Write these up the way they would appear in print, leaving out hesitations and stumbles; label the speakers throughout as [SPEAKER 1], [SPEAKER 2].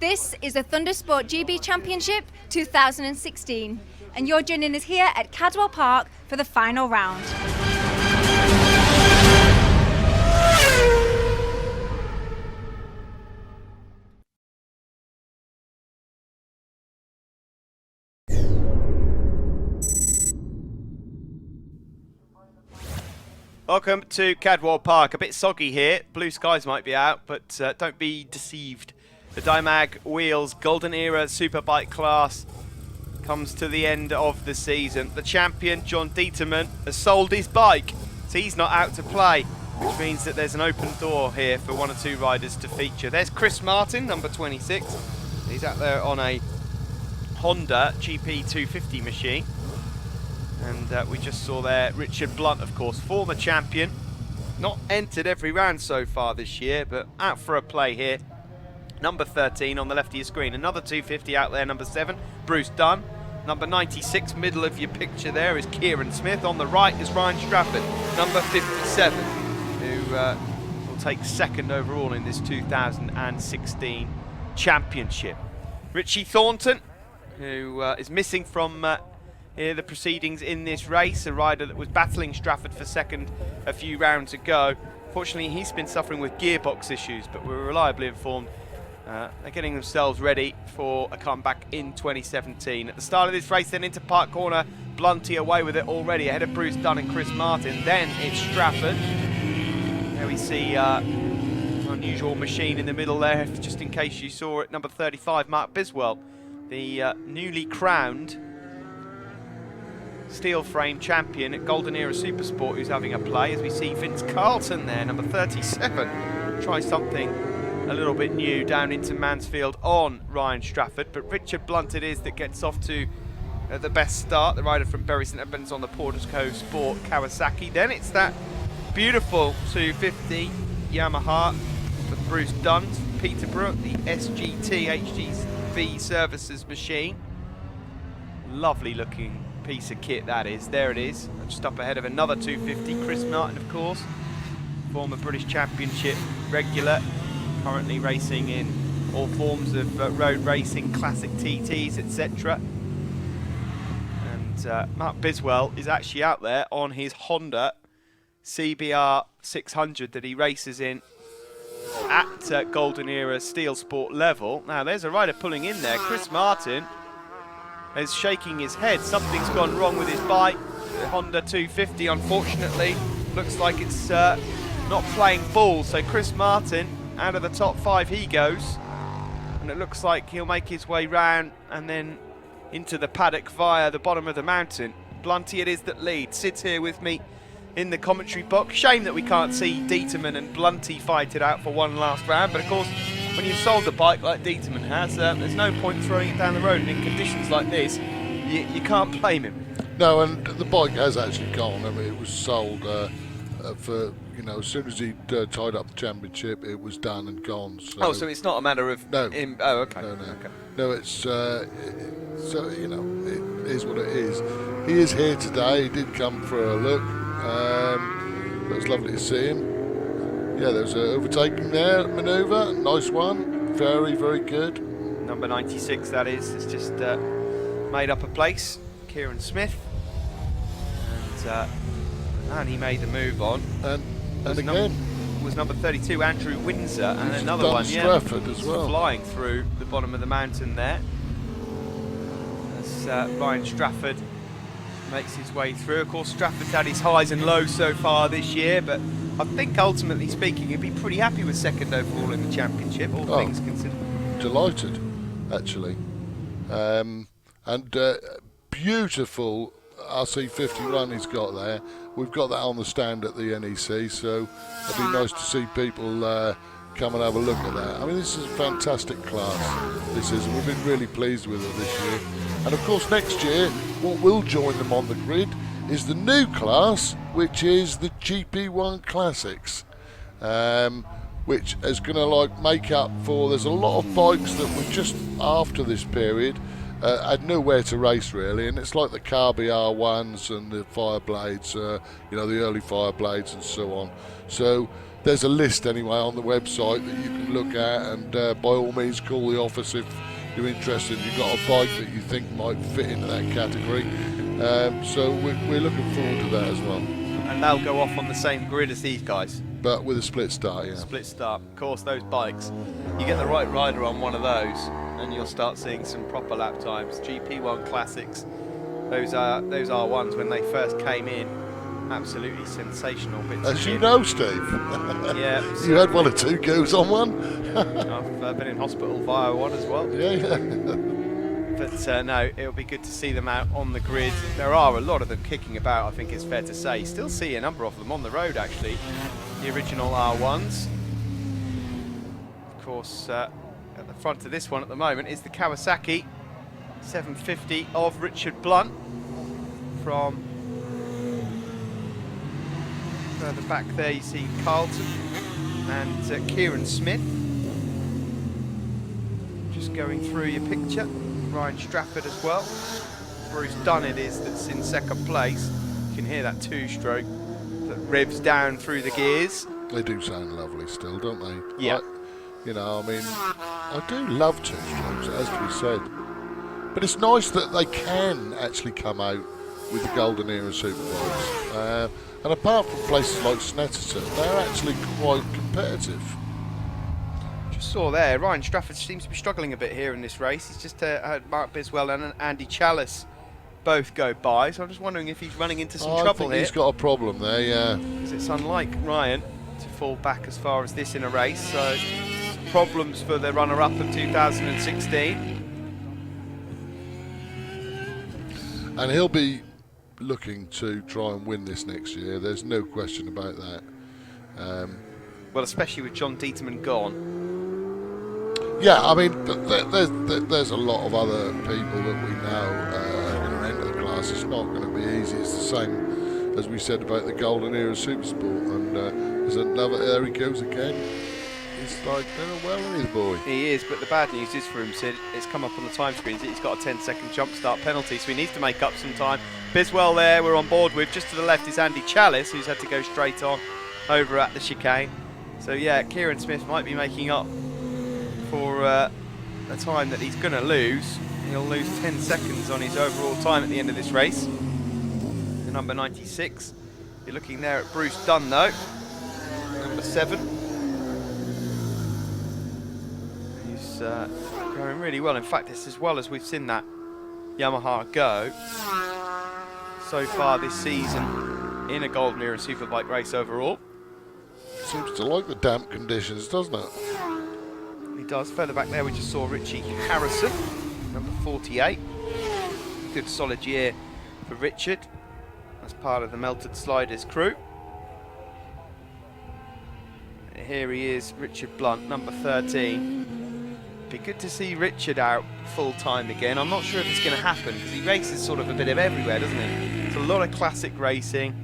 [SPEAKER 1] This is the Thundersport GB Championship 2016, and you're joining us here at Cadwell Park for the final round.
[SPEAKER 2] Welcome to Cadwell Park. A bit soggy here. Blue skies might be out, but don't be deceived. The Dymag Wheels Golden Era Superbike class comes to the end of the season. The champion, John Dieterman, has sold his bike, so he's not out to play, which means that there's an open door here for one or two riders to feature. There's Chris Martin, number 26. He's out there on a Honda GP250 machine. And we just saw there Richard Blunt, of course, former champion. Not entered every round so far this year, but out for a play here. Number 13 on the left of your screen. Another 250 out there, number 7, Bruce Dunn. Number 96, middle of your picture there, is Kieran Smith. On the right is Ryan Strafford, number 57, who will take second overall in this 2016 championship. Richie Thornton, who is missing from here the proceedings in this race, a rider that was battling Strafford for second a few rounds ago. Fortunately, he's been suffering with gearbox issues, but we're reliably informed they're getting themselves ready for a comeback in 2017. At the start of this race, then into Park Corner, Blunty away with it already, ahead of Bruce Dunn and Chris Martin. Then it's Strafford. There we see unusual machine in the middle there, just in case you saw it. Number 35, Mark Biswell, the newly crowned steel frame champion at Golden Era Supersport, who's having a play, as we see Vince Carlton there, number 37, try something a little bit new down into Mansfield on Ryan Strafford. But Richard Blunt it is that gets off to the best start, the rider from Bury St Edmunds on the Portisco Sport Kawasaki. Then it's that beautiful 250 Yamaha with Bruce Dunn, Peterborough, the SGT HGV Services machine. Lovely looking piece of kit that is. There it is, just up ahead of another 250, Chris Martin, of course, former British Championship regular, currently racing in all forms of road racing, classic TTs, etc. And Mark Biswell is actually out there on his Honda CBR 600 that he races in at Golden Era Steel Sport level. Now there's a rider pulling in there. Chris Martin is shaking his head. Something's gone wrong with his bike. The Honda 250, unfortunately, looks like it's not playing ball. So Chris Martin, out of the top 5 he goes. And it looks like he'll make his way round and then into the paddock via the bottom of the mountain. Blunty it is that leads. Sits here with me in the commentary box. Shame that we can't see Dieterman and Blunty fight it out for one last round. But of course, when you've sold the bike like Dieterman has, there's no point throwing it down the road. And in conditions like this, you can't blame him.
[SPEAKER 3] No, and the bike has actually gone. I mean, it was sold for, you know, as soon as he tied up the championship, it was done and gone. So
[SPEAKER 2] so it's not a matter of him. Oh, okay.
[SPEAKER 3] No, it's so, you know, it is what it is. He is here today. He did come for a look. It was lovely to see him. Yeah, there's an overtaking there manoeuvre, nice one, very, very good.
[SPEAKER 2] Number 96, that is, has just made up a place, Kieran Smith, and he made the move on. And
[SPEAKER 3] again
[SPEAKER 2] was number 32, Andrew Windsor, and another one,
[SPEAKER 3] Strafford as well,
[SPEAKER 2] flying through the bottom of the mountain there. As Ryan Strafford makes his way through. Of course, Strafford's had his highs and lows so far this year, but I think ultimately speaking, he'd be pretty happy with second overall in the championship, all things considered.
[SPEAKER 3] Delighted, actually. And beautiful RC51 he's got there. We've got that on the stand at the NEC, so it'd be nice to see people come and have a look at that. I mean, this is a fantastic class, this is, and we've been really pleased with it this year. And of course, next year, what will join them on the grid is the new class, which is the GP1 Classics, which is going to make up for, there's a lot of bikes that were just after this period had nowhere to race really, and it's like the Carby R1s and the Fireblades, you know, the early Fireblades and so on. So there's a list anyway on the website that you can look at, and by all means call the office if you're interested. You've got a bike that you think might fit into that category. So we're looking forward to that as well.
[SPEAKER 2] And they'll go off on the same grid as these guys.
[SPEAKER 3] But with a split start, yeah.
[SPEAKER 2] Split start. Of course, those bikes, you get the right rider on one of those, and you'll start seeing some proper lap times. GP1 Classics, those are ones when they first came in, absolutely sensational bits.
[SPEAKER 3] As you know, Steve.
[SPEAKER 2] Yeah.
[SPEAKER 3] You had 1 or 2 goes on one.
[SPEAKER 2] I've been in hospital via one as well.
[SPEAKER 3] Yeah.
[SPEAKER 2] But no, it'll be good to see them out on the grid. There are a lot of them kicking about, I think it's fair to say. Still see a number of them on the road, actually. The original R1s. Of course, at the front of this one at the moment is the Kawasaki 750 of Richard Blunt from further back there. You see Carlton and Kieran Smith. Just going through your picture. Ryan Strafford as well. Bruce Dunn it is that's in second place. You can hear that 2-stroke that revs down through the gears.
[SPEAKER 3] They do sound lovely still, don't they?
[SPEAKER 2] Yeah.
[SPEAKER 3] You know, I mean, I do love 2-strokes, as we said. But it's nice that they can actually come out with the Golden Era Superbikes. And apart from places like Snetterton, they're actually quite competitive.
[SPEAKER 2] Saw there, Ryan Strafford seems to be struggling a bit here in this race. He's just had Mark Biswell and Andy Chalice both go by, so I'm just wondering if he's running into some trouble
[SPEAKER 3] I think
[SPEAKER 2] here.
[SPEAKER 3] He's got a problem there, yeah.
[SPEAKER 2] Because it's unlike Ryan to fall back as far as this in a race, so problems for the runner-up of 2016.
[SPEAKER 3] And he'll be looking to try and win this next year, there's no question about that.
[SPEAKER 2] Well, especially with John Dieterman gone.
[SPEAKER 3] Yeah, I mean, there's a lot of other people that we know in the end of the class. It's not going to be easy. It's the same as we said about the Golden Era Supersport. And there's another, there he goes again. He's like, well, isn't he, the boy?
[SPEAKER 2] He is, but the bad news is for him, Sid, it's come up on the time screens that he's got a 10-second jump start penalty, so he needs to make up some time. Biswell there, we're on board with. Just to the left is Andy Chalice, who's had to go straight on over at the chicane. So yeah, Kieran Smith might be making up for the time that he's going to lose. He'll lose 10 seconds on his overall time at the end of this race. The number 96. You're looking there at Bruce Dunn though, number 7. He's going really well. In fact, it's as well as we've seen that Yamaha go so far this season in a Golden Era Superbike race overall.
[SPEAKER 3] Seems to like the damp conditions, doesn't it?
[SPEAKER 2] He does. Further back there we just saw Richie Harrison, number 48. Good solid year for Richard as part of the Melted Sliders crew. Here he is, Richard Blunt, number 13. Be good to see Richard out full time again. I'm not sure if it's going to happen because he races sort of a bit of everywhere, doesn't he? It's a lot of classic racing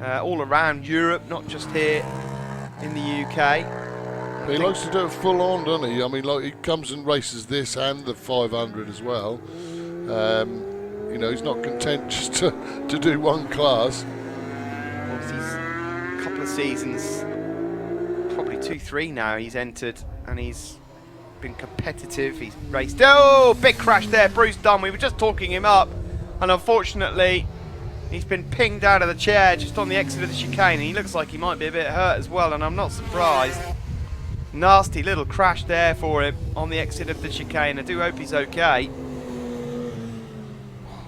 [SPEAKER 2] all around Europe, not just here in the UK.
[SPEAKER 3] He likes to do it full on, doesn't he? I mean, like, he comes and races this and the 500 as well. You know, he's not content just to do one class.
[SPEAKER 2] Obviously, a couple of seasons, probably 2-3 now, he's entered and he's been competitive. He's raced. Oh, big crash there, Bruce Dunn. We were just talking him up, and unfortunately, he's been pinged out of the chair just on the exit of the chicane, and he looks like he might be a bit hurt as well, and I'm not surprised. Nasty little crash there for him on the exit of the chicane. I do hope he's okay.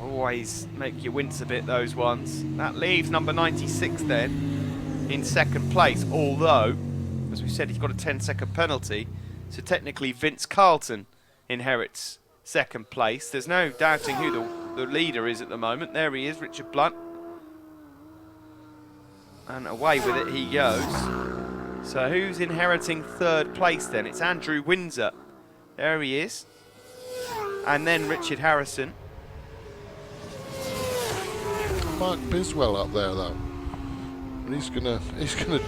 [SPEAKER 2] Always make you wince a bit, those ones. That leaves number 96 then in second place, although, as we said, he's got a 10-second penalty, so technically Vince Carlton inherits second place. There's no doubting who the leader is at the moment. There he is, Richard Blunt. And away with it he goes. So who's inheriting third place then? It's Andrew Windsor. There he is. And then Richard Harrison.
[SPEAKER 3] Mark Biswell up there though. And he's gonna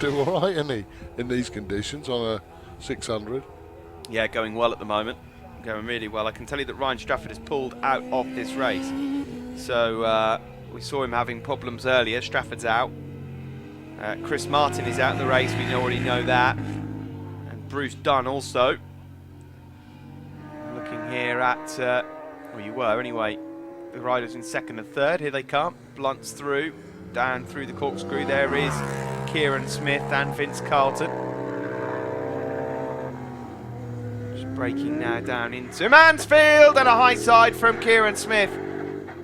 [SPEAKER 3] do all right, isn't he, in these conditions on a 600?
[SPEAKER 2] Yeah, going well at the moment. Going really well. I can tell you that Ryan Strafford has pulled out of this race. So we saw him having problems earlier. Strafford's out. Chris Martin is out of the race, we already know that. And Bruce Dunn also. Looking here at, well, you were anyway, the riders in second and third. Here they come. Blunt's through, down through the corkscrew. There is Kieran Smith and Vince Carlton. Just braking now down into Mansfield, and a high side from Kieran Smith.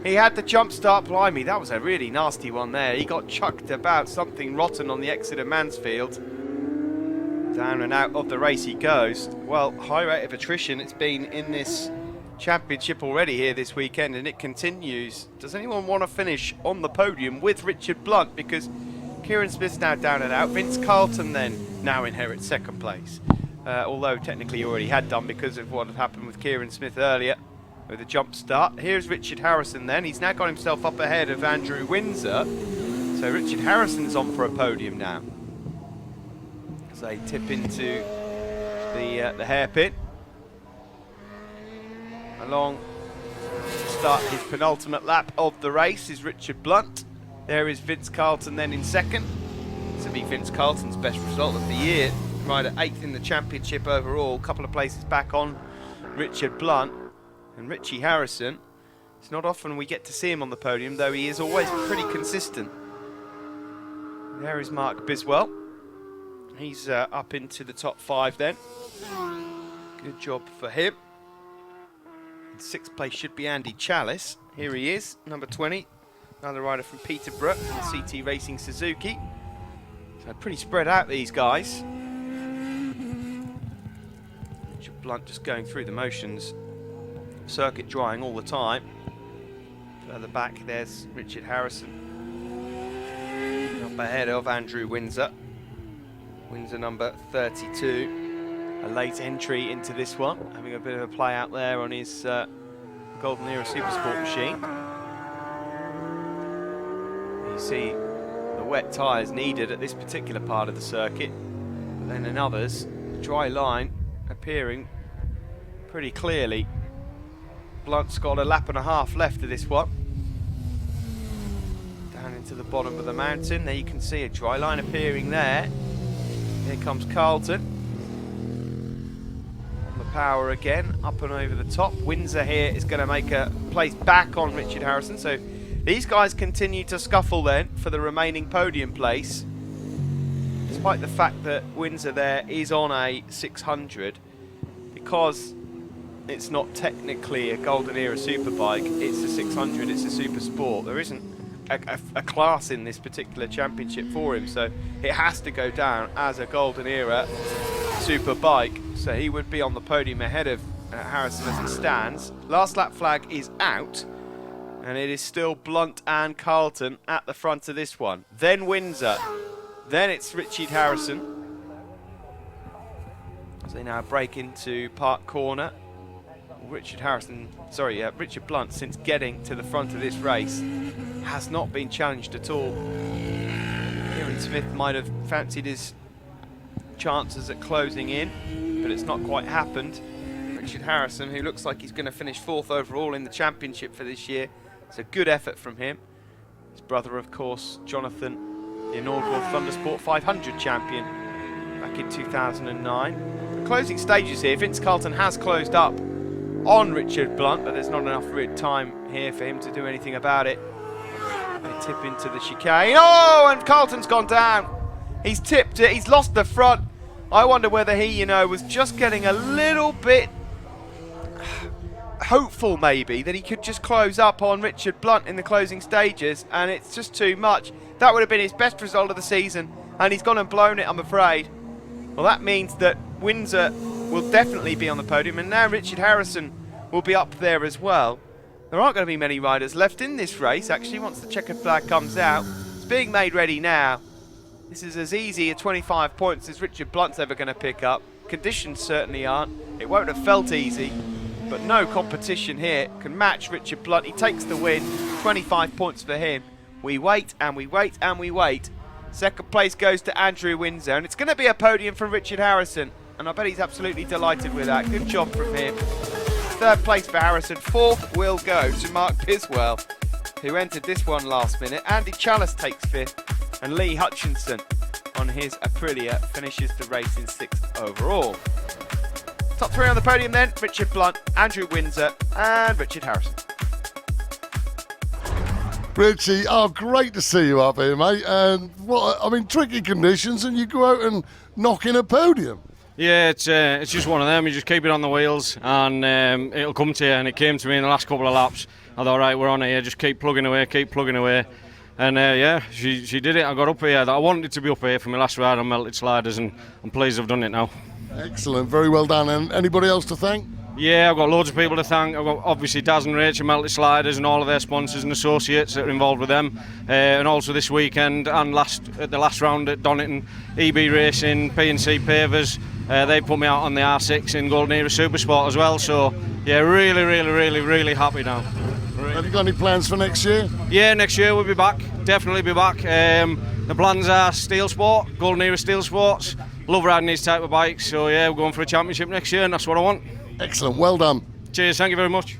[SPEAKER 2] He had the jump start, blimey, that was a really nasty one there. He got chucked about, something rotten on the exit of Mansfield. Down and out of the race he goes. Well, high rate of attrition it's been in this championship already here this weekend, and it continues. Does anyone want to finish on the podium with Richard Blunt? Because Kieran Smith's now down and out. Vince Carlton then now inherits second place. Although technically he already had done because of what had happened with Kieran Smith earlier with a jump start. Here's Richard Harrison then. He's now got himself up ahead of Andrew Windsor. So Richard Harrison's on for a podium now. As they tip into the hairpin. Along to start his penultimate lap of the race is Richard Blunt. There is Vince Carlton then in second. This will be Vince Carlton's best result of the year. Rider 8th in the championship overall. Couple of places back on Richard Blunt. And Richie Harrison, it's not often we get to see him on the podium, though he is always pretty consistent. There is Mark Biswell. He's up into the top 5 then. Good job for him. In 6th place should be Andy Chalice. Here he is, number 20. Another rider from Peterborough, CT Racing Suzuki. So pretty spread out, these guys. Richard Blunt just going through the motions. Circuit drying all the time. Further back, there's Richard Harrison. Up ahead of Andrew Windsor. Windsor number 32. A late entry into this one, having a bit of a play out there on his Golden Era Supersport machine. You see the wet tyres needed at this particular part of the circuit, but then in others, the dry line appearing pretty clearly. Blunt's got a lap and a half left of this one. Down into the bottom of the mountain, there you can see a dry line appearing there. Here comes Carlton. On the power again, up and over the top. Windsor here is going to make a place back on Richard Harrison. So these guys continue to scuffle then for the remaining podium place. Despite the fact that Windsor there is on a 600, because it's not technically a Golden Era Superbike, it's a 600, it's a Super Sport. There isn't a class in this particular championship for him, so it has to go down as a Golden Era Superbike. So he would be on the podium ahead of Harrison as it stands. Last lap flag is out, and it is still Blunt and Carlton at the front of this one. Then Windsor, then it's Richard Harrison. As they now break into Park Corner. Richard Blunt, since getting to the front of this race, has not been challenged at all. Kieran Smith might have fancied his chances at closing in, but it's not quite happened. Richard Harrison, who looks like he's going to finish 4th overall in the championship for this year, it's a good effort from him. His brother, of course, Jonathan, the inaugural Thundersport 500 champion back in 2009. The closing stages here, Vince Carlton has closed up on Richard Blunt, but there's not enough time here for him to do anything about it. They tip into the chicane. Oh, and Carlton's gone down. He's tipped it. He's lost the front. I wonder whether he, was just getting a little bit hopeful, maybe, that he could just close up on Richard Blunt in the closing stages, and it's just too much. That would have been his best result of the season, and he's gone and blown it, I'm afraid. Well, that means that Windsor will definitely be on the podium, and now Richard Harrison will be up there as well. There aren't going to be many riders left in this race, actually, once the checkered flag comes out. It's being made ready now. This is as easy a 25 points as Richard Blunt's ever going to pick up. Conditions certainly aren't. It won't have felt easy, but no competition here can match Richard Blunt. He takes the win, 25 points for him. We wait and we wait and we wait. Second place goes to Andrew Windsor, and it's going to be a podium from Richard Harrison. And I bet he's absolutely delighted with that. Good job from him. 3rd place for Harrison. 4th will go to Mark Biswell, who entered this one last minute. Andy Chalice takes 5th. And Lee Hutchinson on his Aprilia finishes the race in 6th overall. Top 3 on the podium then, Richard Blunt, Andrew Windsor and Richard Harrison.
[SPEAKER 3] Richie, oh, great to see you up here, mate. And tricky conditions, and you go out and knock in a podium.
[SPEAKER 4] Yeah, it's just one of them. You just keep it on the wheels, and it'll come to you. And it came to me in the last couple of laps. I thought, right, we're on here. Just keep plugging away, And she did it. I got up here. I wanted to be up here for my last ride on melted sliders, and I'm pleased I've done it now.
[SPEAKER 3] Excellent, very well done. And anybody else to thank?
[SPEAKER 4] Yeah, I've got loads of people to thank. I've got obviously Daz and Rachel Melted Sliders and all of their sponsors and associates that are involved with them. And also this weekend and at the last round at Donington, EB Racing, P&C Pavers. They put me out on the R6 in Golden Era Supersport as well. So yeah, really happy now. Really.
[SPEAKER 3] Have you got any plans for next year?
[SPEAKER 4] Yeah, next year we'll be back. Definitely be back. The plans are Steel Sport, Golden Era Steel Sports. Love riding these type of bikes. So yeah, we're going for a championship next year, and that's what I want.
[SPEAKER 3] Excellent, well done.
[SPEAKER 4] Cheers, thank you very much.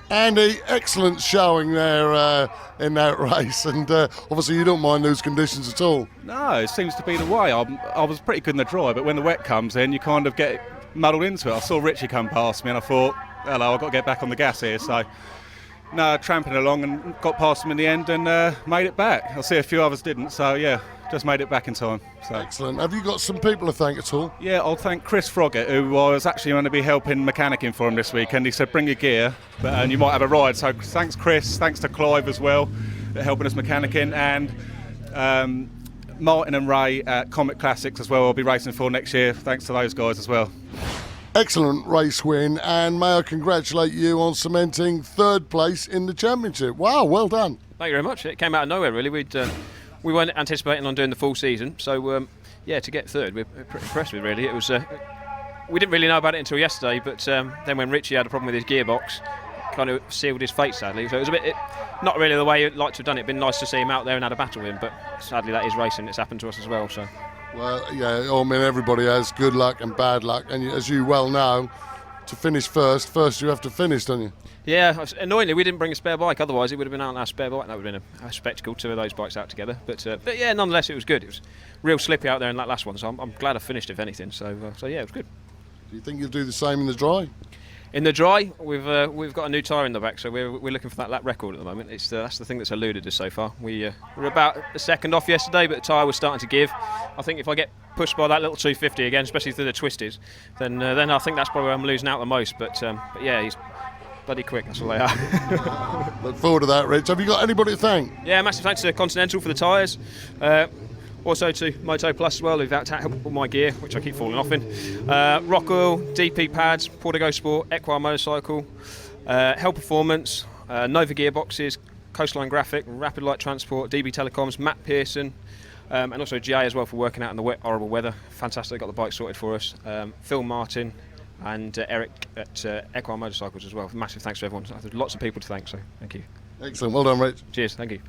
[SPEAKER 3] Andy, excellent showing there in that race, and obviously you don't mind those conditions at all.
[SPEAKER 5] No, it seems to be the way. I was pretty good in the dry, but when the wet comes in, you kind of get muddled into it. I saw Richie come past me and I thought, hello, I've got to get back on the gas here. So, no, tramping along and got past him in the end and made it back. I see a few others didn't, so yeah, just made it back in time. So.
[SPEAKER 3] Excellent. Have you got some people to thank at all?
[SPEAKER 5] Yeah, I'll thank Chris Froggett, who was actually going to be helping mechanicking for him this weekend. He said, bring your gear, and you might have a ride. So thanks, Chris. Thanks to Clive as well, for helping us mechanicking. And Martin and Ray at Comet Classics as well, I'll be racing for next year. Thanks to those guys as well.
[SPEAKER 3] Excellent race win, and may I congratulate you on cementing 3rd place in the championship. Wow, well done.
[SPEAKER 6] Thank you very much. It came out of nowhere, really. We weren't anticipating on doing the full season, so to get 3rd, we're pretty impressed with. Really, it was. We didn't really know about it until yesterday, but then when Richie had a problem with his gearbox, kind of sealed his fate, sadly. So it was a bit, not really the way he'd like to have done it. It'd been nice to see him out there and had a battle with him, but sadly that is racing. It's happened to us as well. So.
[SPEAKER 3] Well, yeah, I mean, everybody has good luck and bad luck, and as you well know, to finish first you have to finish, don't you?
[SPEAKER 6] Yeah, annoyingly we didn't bring a spare bike, otherwise it would have been out on our spare bike and that would have been a spectacle, 2 of those bikes out together. But yeah, nonetheless it was good. It was real slippy out there in that last one, so I'm glad I finished if anything. So yeah, it was good.
[SPEAKER 3] Do you think you'll do the same in the dry?
[SPEAKER 6] In the dry, we've got a new tyre in the back, so we're looking for that lap record at the moment. That's the thing that's eluded us so far. We're about a second off yesterday, but the tyre was starting to give. I think if I get pushed by that little 250 again, especially through the twisties, then I think that's probably where I'm losing out the most. But yeah, he's bloody quick, that's all they are.
[SPEAKER 3] Look forward to that, Rich. Have you got anybody to thank?
[SPEAKER 6] Yeah, massive thanks to Continental for the tyres. Also to Moto Plus as well, who've helped all my gear, which I keep falling off in. Rock Oil, DP Pads, Portigo Sport, Equine Motorcycle, Hell Performance, Nova Gearboxes, Coastline Graphic, Rapid Light Transport, DB Telecoms, Matt Pearson, and also GA as well for working out in the wet, horrible weather. Fantastic, got the bike sorted for us. Phil Martin and Eric at Equine Motorcycles as well. Massive thanks to everyone. There's lots of people to thank, so thank you.
[SPEAKER 3] Excellent, well done, Rich.
[SPEAKER 6] Cheers, thank you.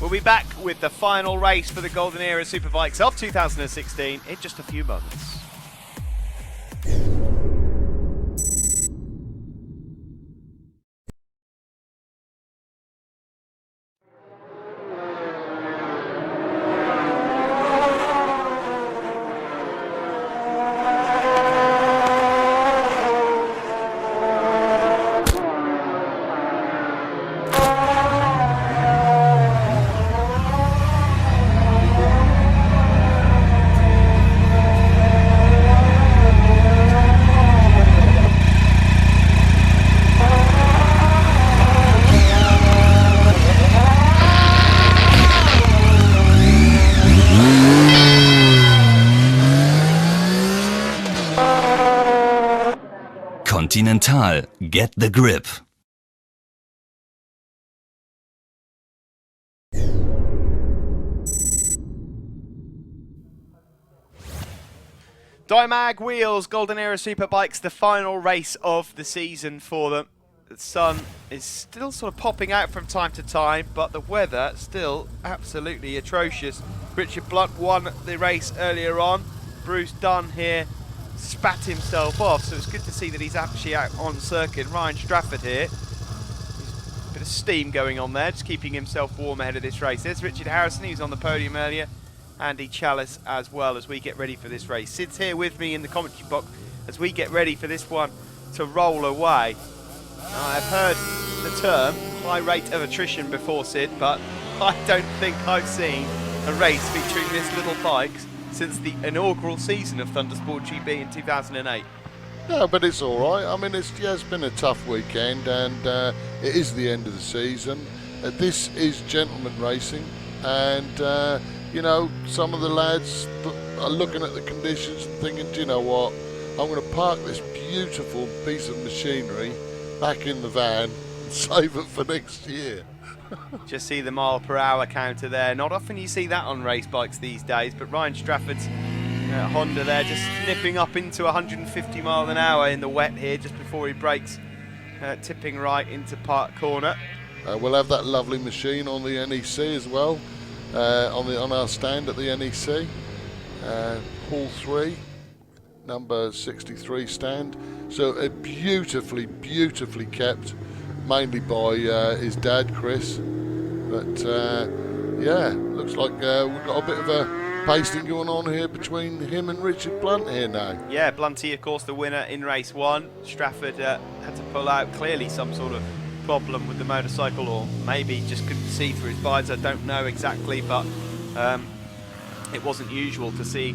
[SPEAKER 2] We'll be back with the final race for the Golden Era Superbikes of 2016 in just a few moments.
[SPEAKER 7] Continental, get the grip.
[SPEAKER 2] Dymag Wheels, Golden Era Superbikes, the final race of the season for them. The sun is still sort of popping out from time to time, but the weather still absolutely atrocious. Richard Blunt won the race earlier on. Bruce Dunn here spat himself off, so it's good to see that he's actually out on circuit. Ryan Strafford here, he's of steam going on there, just keeping himself warm ahead of this race. There's Richard Harrison, he was on the podium earlier. Andy Chalice as well, as we get ready for this race. Sid's here with me in the commentary box as we get ready for this one to roll away. Now, I've heard the term high rate of attrition before, Sid, but I don't think I've seen a race featuring this little bikes since the inaugural season of Thundersport GB in 2008.
[SPEAKER 3] No, but it's all right. I mean, it's been a tough weekend, and it is the end of the season. This is gentleman racing, and you know, some of the lads are looking at the conditions and thinking, do you know what? I'm going to park this beautiful piece of machinery back in the van and save it for next year.
[SPEAKER 2] Just see the mile per hour counter there. Not often you see that on race bikes these days, but Ryan Strafford's Honda there just nipping up into 150 miles an hour in the wet here just before he brakes, tipping right into Park Corner.
[SPEAKER 3] We'll have that lovely machine on the NEC as well, on our stand at the NEC. Hall 3, number 63 stand. So a beautifully kept, mainly by his dad, Chris. But yeah, looks like we've got a bit of a pasting going on here between him and Richard Blunt here now.
[SPEAKER 2] Yeah, Blunty, of course, the winner in race 1. Strafford had to pull out, clearly some sort of problem with the motorcycle, or maybe just couldn't see through his visor. I don't know exactly, but it wasn't usual to see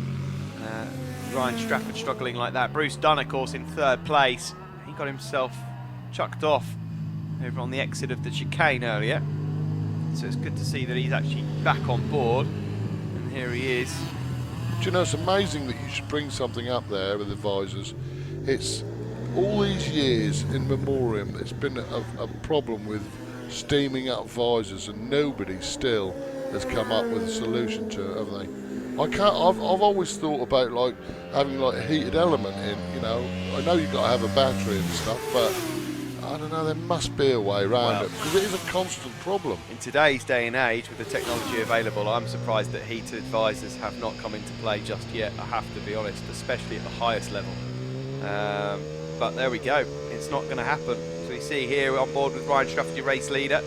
[SPEAKER 2] Ryan Strafford struggling like that. Bruce Dunn, of course, in 3rd place. He got himself chucked off over on the exit of the chicane earlier. So it's good to see that he's actually back on board. And here he is.
[SPEAKER 3] Do you know, it's amazing that you should bring something up there with the visors. It's all these years in memoriam, it's been a problem with steaming up visors, and nobody still has come up with a solution to it, have they? I've always thought about like having like a heated element in, you know. I know you've got to have a battery and stuff, but I don't know, there must be a way around it, because it is a constant problem.
[SPEAKER 2] In today's day and age, with the technology available, I'm surprised that heated visors have not come into play just yet, I have to be honest, especially at the highest level. But there we go, it's not going to happen. So you see here on board with Ryan Strafford, your race leader.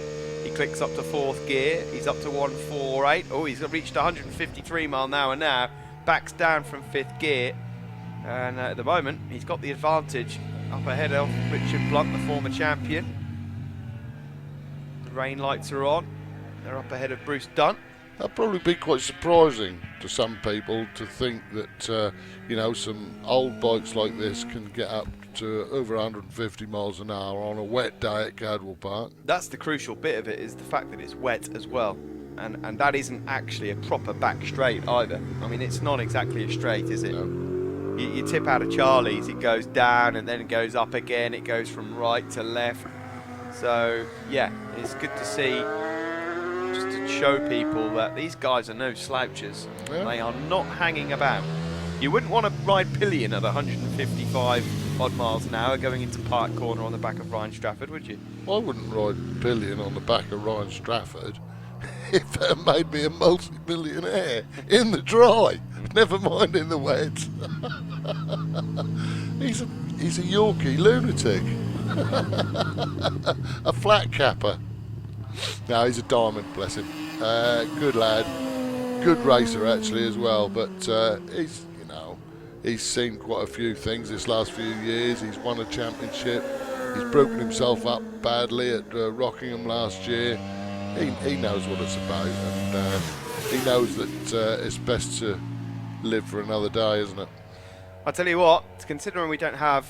[SPEAKER 2] He clicks up to 4th gear, he's up to 148. Oh, he's reached 153 mile an hour now, backs down from 5th gear. And at the moment, he's got the advantage up ahead of Richard Blunt, the former champion. The rain lights are on, they're up ahead of Bruce Dunn.
[SPEAKER 3] That'd probably be quite surprising to some people to think that, you know, some old bikes like this can get up to over 150 miles an hour on a wet day at Cadwell Park.
[SPEAKER 2] That's the crucial bit of it, is the fact that it's wet as well. And that isn't actually a proper back straight either. I mean, it's not exactly a straight, is it?
[SPEAKER 3] No.
[SPEAKER 2] You tip out of Charlie's, it goes down and then it goes up again, it goes from right to left. So, yeah, it's good to see, just to show people that these guys are no slouches.
[SPEAKER 3] Yeah.
[SPEAKER 2] They are not hanging about. You wouldn't want to ride pillion at 155 odd miles an hour going into Park Corner on the back of Ryan Strafford, would you?
[SPEAKER 3] I wouldn't ride pillion on the back of Ryan Strafford if that made me a multi-millionaire in the dry, never mind in the wet. He's a Yorkie lunatic. A flat capper. No, he's a diamond, bless him. Good lad, good racer actually as well, but he's, you know, he's seen quite a few things this last few years. He's won a championship, he's broken himself up badly at Rockingham last year. He knows what it's about, and he knows that it's best to live for another day, isn't it?
[SPEAKER 2] I'll tell you what, considering we don't have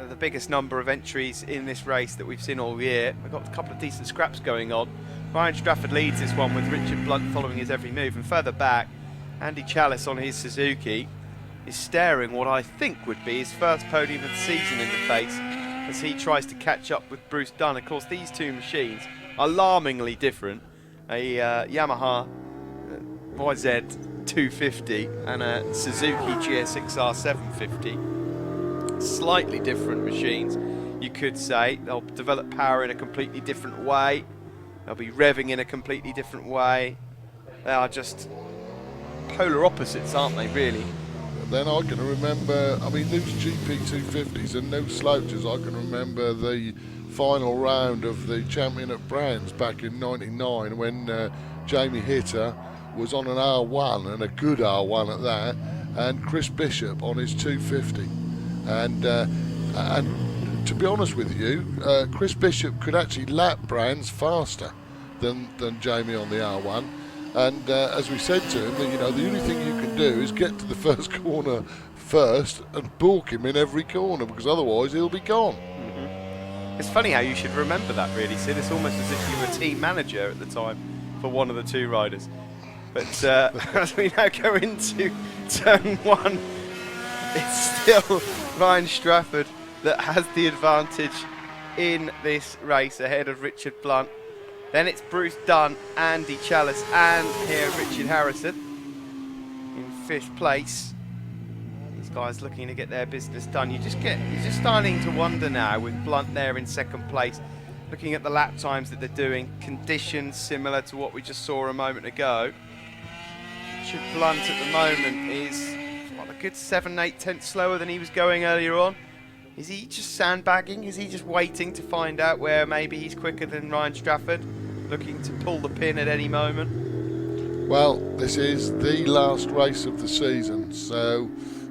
[SPEAKER 2] the biggest number of entries in this race that we've seen all year, we've got a couple of decent scraps going on. Ryan Strafford leads this one with Richard Blunt following his every move, and further back, Andy Chalice on his Suzuki is staring what I think would be his first podium of the season in the face as he tries to catch up with Bruce Dunn. Of course, these two machines, alarmingly different. A Yamaha YZ250 and a Suzuki GSX-R 750. Slightly different machines, you could say. They'll develop power in a completely different way. They'll be revving in a completely different way. They are just polar opposites, aren't they, really?
[SPEAKER 3] but then I can remember, I mean, those GP 250s and no slouches. I can remember the final round of the Champion at Brands back in '99 when Jamie Hitter was on an R1, and a good R1 at that, and Chris Bishop on his 250. And to be honest with you, Chris Bishop could actually lap Brands faster than Jamie on the R1. And as we said to him, that, you know, the only thing you can do is get to the first corner first and balk him in every corner, because otherwise he'll be gone.
[SPEAKER 2] It's funny how you should remember that, really, Sid. It's almost as if you were team manager at the time for one of the two riders. But as we now go into turn one, it's still Ryan Strafford that has the advantage in this race ahead of Richard Blunt. Then it's Bruce Dunn, Andy Chalice, and here Richard Harrison in 5th place. These guys looking to get their business done. You're just starting to wonder now with Blunt there in 2nd place. Looking at the lap times that they're doing, conditions similar to what we just saw a moment ago. Richard Blunt at the moment is a good 7-8 tenths slower than he was going earlier on. Is he just sandbagging? Is he just waiting to find out where maybe he's quicker than Ryan Strafford, looking to pull the pin at any moment?
[SPEAKER 3] Well, this is the last race of the season, so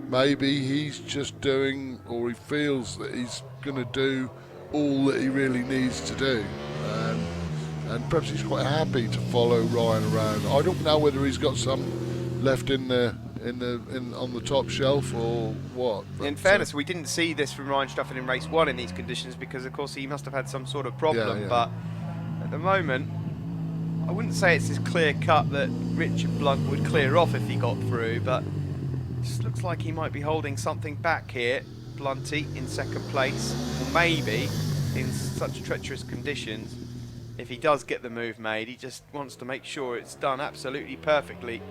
[SPEAKER 3] maybe he's just doing, or he feels that he's going to do all that he really needs to do. And perhaps he's quite happy to follow Ryan around. I don't know whether he's got some left on the top shelf or what.
[SPEAKER 2] In fairness, we didn't see this from Ryan Strafford in race 1 in these conditions, because of course he must have had some sort of problem.
[SPEAKER 3] Yeah.
[SPEAKER 2] But at the moment, I wouldn't say it's as clear cut that Richard Blunt would clear off if he got through, but it just looks like he might be holding something back here. Blunty in 2nd place, or maybe in such treacherous conditions, if he does get the move made, he just wants to make sure it's done absolutely perfectly.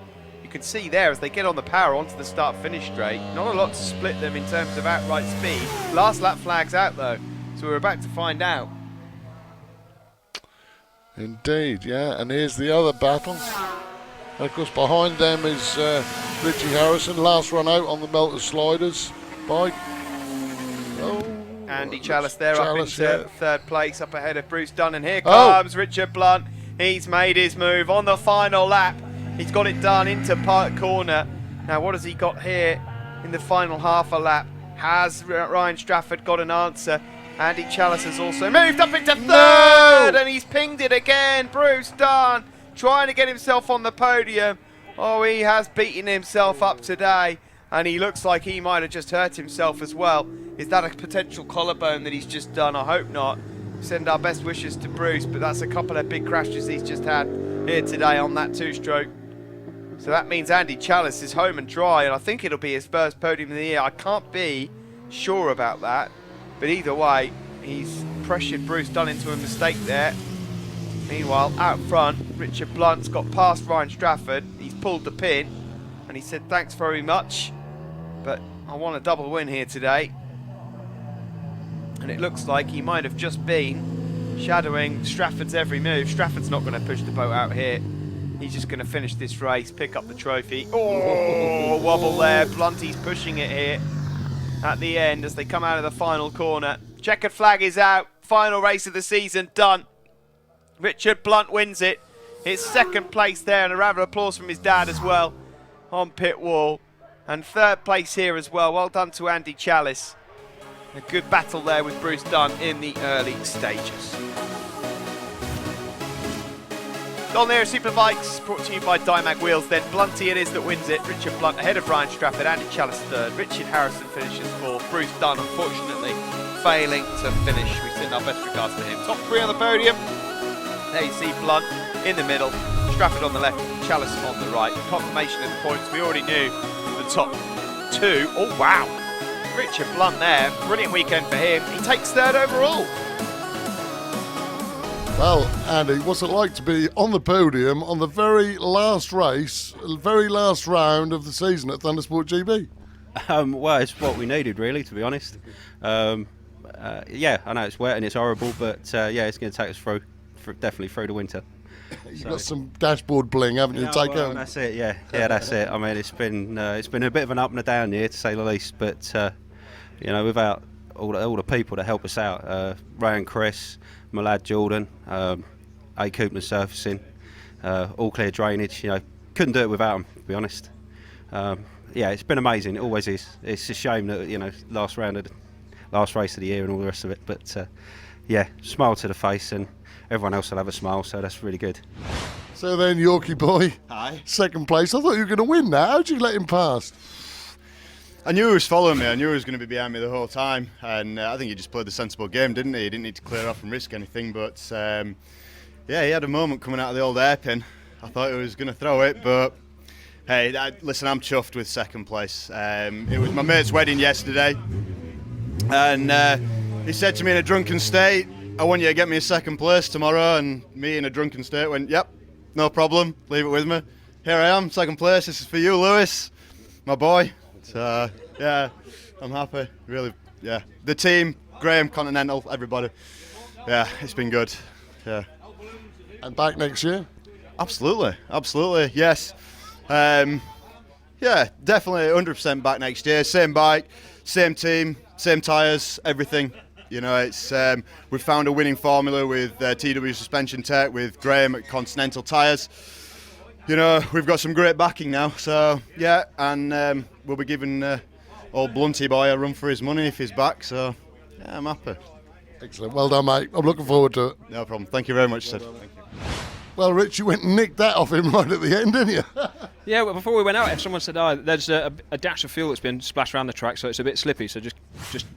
[SPEAKER 2] You can see there as they get on the power onto the start-finish straight, not a lot to split them in terms of outright speed. Last lap flag's out though, so we're about to find out.
[SPEAKER 3] Indeed, yeah, and here's the other battle. And of course behind them is Richie Harrison, last run out on the Melter Sliders by
[SPEAKER 2] Andy Chalice there,
[SPEAKER 3] Chalice,
[SPEAKER 2] up into
[SPEAKER 3] yeah.
[SPEAKER 2] 3rd place, up ahead of Bruce Dunn, and here comes Richard Blunt. He's made his move on the final lap. He's got it done into Park Corner. Now what has he got here in the final half a lap? Has Ryan Strafford got an answer? Andy Chalice has also moved up into 3rd, and he's pinged it again. Bruce Dunn trying to get himself on the podium. Oh, he has beaten himself up today, and he looks like he might have just hurt himself as well. Is that a potential collarbone that he's just done? I hope not. Send our best wishes to Bruce, but that's a couple of big crashes he's just had here today on that 2-stroke. So that means Andy Chalice is home and dry, and I think it'll be his first podium of the year. I can't be sure about that, but either way, he's pressured Bruce Dunn into a mistake there. Meanwhile, out front, Richard Blunt's got past Ryan Strafford. He's pulled the pin, and he said thanks very much, but I want a double win here today. And it looks like he might have just been shadowing Strafford's every move. Strafford's not going to push the boat out here. He's just going to finish this race, pick up the trophy. Oh, wobble there. Blunty's pushing it here at the end as they come out of the final corner. Checkered flag is out. Final race of the season done. Richard Blunt wins it. His 2nd place there, and a round of applause from his dad as well on pit wall. And 3rd place here as well. Well done to Andy Chalice. A good battle there with Bruce Dunn in the early stages. On there, Superbikes, brought to you by Dymag Wheels. Then Blunty it is that wins it. Richard Blunt ahead of Ryan Strafford, Andy Chalice 3rd. Richard Harrison finishes 4th. Bruce Dunn, unfortunately, failing to finish. We send our best regards to him. Top 3 on the podium. There you see Blunt in the middle, Strafford on the left, Chalice on the right. Confirmation of the points we already knew. The top 2. Oh wow, Richard Blunt there. Brilliant weekend for him. He takes 3rd overall.
[SPEAKER 3] Well, Andy, what's it like to be on the podium on the very last race, very last round of the season at Thundersport GB?
[SPEAKER 8] Well, it's what we needed, really, to be honest. Yeah, I know it's wet and it's horrible, but yeah, it's going to take us through, definitely through the winter.
[SPEAKER 3] You've got some dashboard bling, haven't you? Take
[SPEAKER 8] well,
[SPEAKER 3] home.
[SPEAKER 8] that's it. Yeah, that's it. I mean, it's been a bit of an up and a down year, to say the least. But you know, without all the people that help us out, Ray and Chris, my lad Jordan, A. Coopman Surfacing, All Clear Drainage. You know, couldn't do it without them, to be honest. Yeah, it's been amazing. It always is. It's a shame that, you know, last race of the year and all the rest of it. But yeah, smile to the face, and everyone else will have a smile. So that's really good.
[SPEAKER 3] So then, Yorkie boy,
[SPEAKER 9] Hi.
[SPEAKER 3] second place. I thought you were going to win that. How'd you let him past?
[SPEAKER 9] I knew he was following me. I knew he was going to be behind me the whole time, and I think he just played the sensible game, didn't he? He didn't need to clear off and risk anything. But yeah, he had a moment coming out of the old hairpin. I thought he was going to throw it, but hey, listen, I'm chuffed with second place. It was my mate's wedding yesterday, and he said to me in a drunken state, "I want you to get me a second place tomorrow." And me in a drunken state went, "Yep, no problem. Leave it with me." Here I am, second place. This is for you, Lewis, my boy. So yeah, I'm happy. Really, yeah. The team, Graham, Continental, everybody. Yeah, it's been good. Yeah.
[SPEAKER 3] And back next year?
[SPEAKER 9] Absolutely, yes. Yeah, definitely 100% back next year. Same bike, same team, same tyres, everything. You know, it's we've found a winning formula with TW Suspension Tech, with Graham at Continental Tyres. You know, we've got some great backing now. So yeah, and we'll be giving old Blunty boy a run for his money if he's back. So yeah, I'm happy.
[SPEAKER 3] Excellent. Well done, mate. I'm looking forward to it.
[SPEAKER 9] No problem. Thank you very much, Sid. Thank you.
[SPEAKER 3] Well, Rich, you went and nicked that off him right at the end, didn't you?
[SPEAKER 6] Yeah, well, before we went out, if someone said, "Oh, there's a dash of fuel that's been splashed around the track, so it's a bit slippy, so just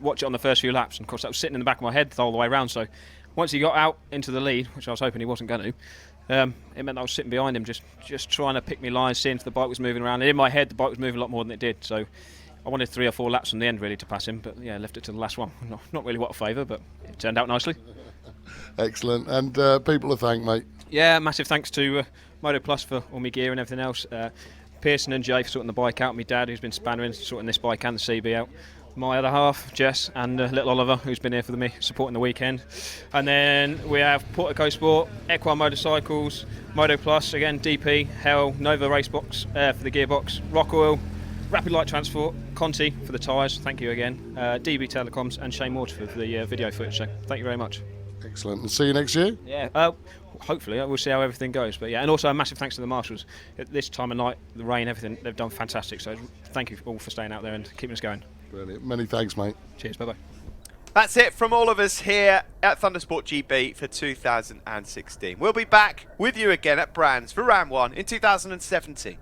[SPEAKER 6] watch it on the first few laps." And of course, that was sitting in the back of my head all the way around. So once he got out into the lead, which I was hoping he wasn't going to, it meant I was sitting behind him, just trying to pick me lines, seeing if the bike was moving around. And in my head, the bike was moving a lot more than it did. So I wanted 3 or 4 laps from the end really to pass him, but yeah, left it to the last one. Not really what a favour, but it turned out nicely.
[SPEAKER 3] Excellent. And people to thank, mate.
[SPEAKER 6] Yeah, massive thanks to Moto Plus for all my gear and everything else. Pearson and Jay for sorting the bike out. My dad, who's been spannering, sorting this bike and the CB out. My other half, Jess, and little Oliver, who's been here for me, supporting the weekend. And then we have Portico Sport, Equa Motorcycles, Moto Plus, again, DP, Hell, Nova Racebox for the gearbox, Rock Oil, Rapid Light Transport, Conti for the tyres, thank you again, DB Telecoms, and Shane Waterford for the video footage. So thank you very much.
[SPEAKER 3] Excellent. And see you next year?
[SPEAKER 6] Yeah, hopefully. We'll see how everything goes. But yeah, and also a massive thanks to the marshals. At this time of night, the rain, everything, they've done fantastic. So thank you all for staying out there and keeping us going.
[SPEAKER 3] Brilliant. Many thanks, mate.
[SPEAKER 6] Cheers. Bye-bye.
[SPEAKER 2] That's it from all of us here at Thundersport GB for 2016. We'll be back with you again at Brands for round 1 in 2017.